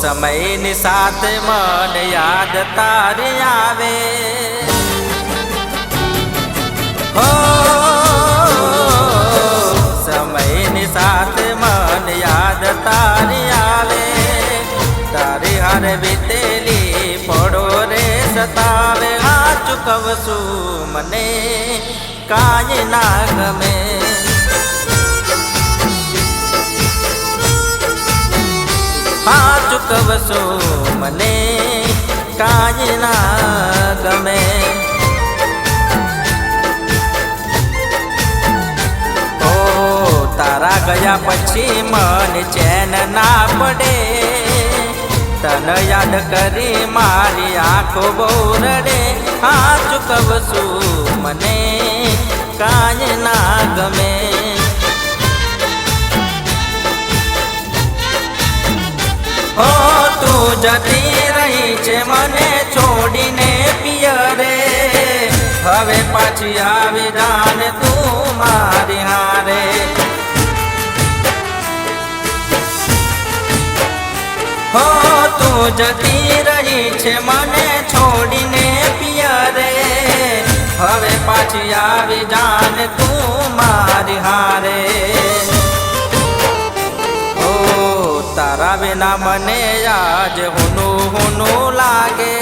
સમયની સાથે મને યાદ તારી આવે હો સમયની સાથે મને યાદ તારી આવે તારી હારે વીતેલી પડો રે સતાવે સાચું કહું છું મને કાંઈ ના ગમે સાચું કહું છું મને કાંઈ ના ગમે ઓ તારા ગયા પછી મને ચેન ના પડે તને યાદ કરી મારી આંખો બહુ રડે સાચું કહું છું મને કાંઈ ના ગમે ઓ તું જતી રહી છે મને છોડીને પિયરે હવે પાછી આવી જાને તું મારી હારે હો તું જતી રહી છે મને છોડીને પિયરે હવે પાછી આવી જાને તું મારી હારે ઓ તારા વિના મને આજ હુનું હુનું લાગે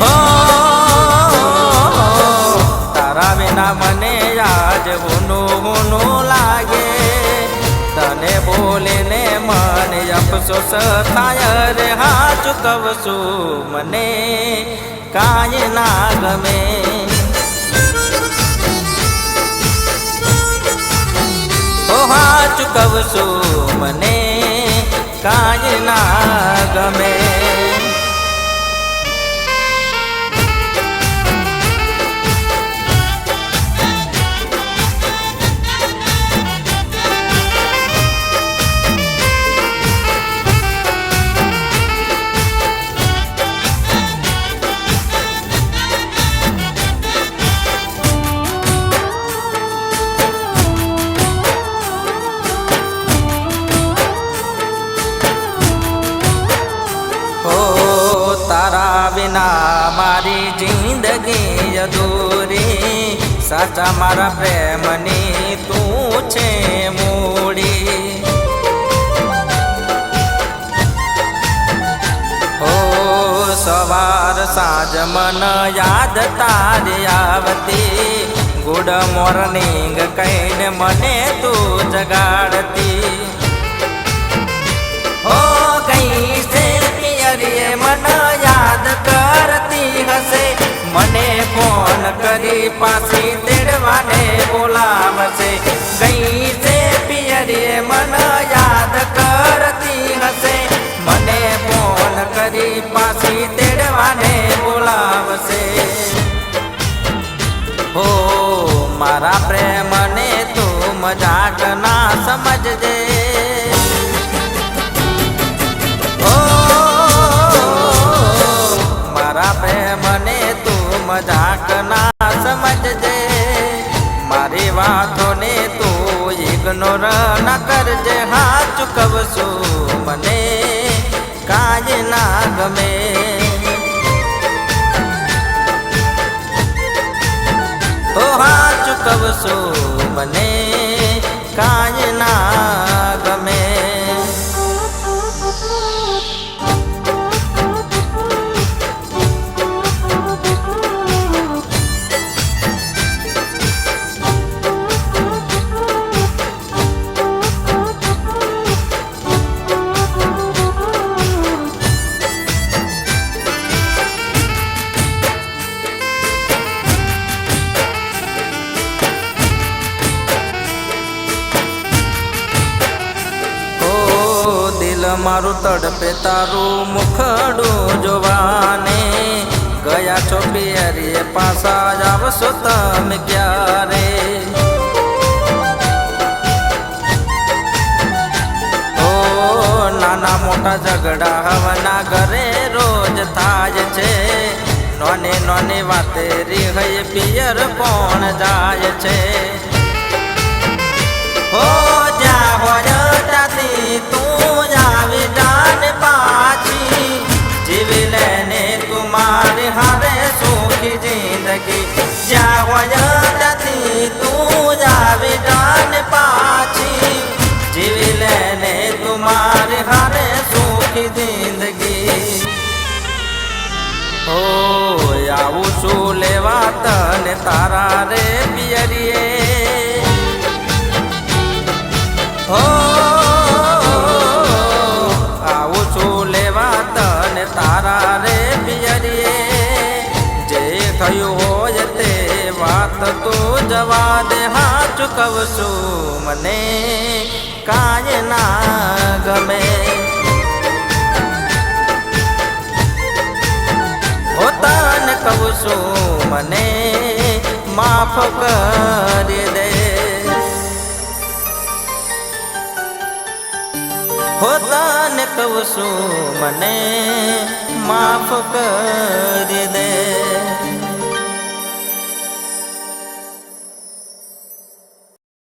ઓ તારા વિના મને આજ હુનું હુનું લાગે તને બોલીને મને અફસોસ થાય રે સાચું કહું છું મને કાંઈ ના ગમે ઓ સાચું કહું છું મને કાંઈ ના ગમે તારા વિના મારી જિંદગી અધૂરી સાચા મારા પ્રેમની તું છે મૂડી ઓ સવાર સાંજ મન યાદ તારી આવતી ગુડ મોર્નિંગ કહીને મને તું જગાડતી ઓ કઈ છે પિયરીએ મને યાદ કરતી હશે મને ફોન કરી પાછી તેડવાને બોલાવશે ગઈ છે પિયરીએ મને યાદ કરતી હશે મને ફોન કરી પાછી તેડવાને બોલાવશે હો મારા પ્રેમને તું મજાક ના સમજજે મને તું મજાક ના સમજજે મારી વાતોને તું ઇગ્નોર ના કરજે સાચું કહું છું મને કાંઈ ના ગમે તો સાચું કહું છું મને કાંઈ ના ગમે મારું તડપે તારું મુખડું જોવાને ગયા છો પિયરીએ પાછા આવશો તમે ક્યારે ઓ નાના મોટા ઝઘડા હવના ઘરે રોજ થાય છે નોની નોની વાતે રીહઈ પિયર કોણ જાય છે હો જા હોય ત્યાંથી તું હોય ત્યાંથી તું જ આવી જાને પાછી જીવી લેને તું મારી હારે સુખી જિંદગી હો આવું છું લેવા તને તારા રે પિયરીએ હો આવું છું લેવા તને તારા રે પિયરીએ જે થયું હોય તે વાત તું જવા દે હાચું કહું છું મને કાંઈ ના ગમે તને કહું છું મને માફ કરી દે હો તને કહું છું મને માફ કરી દે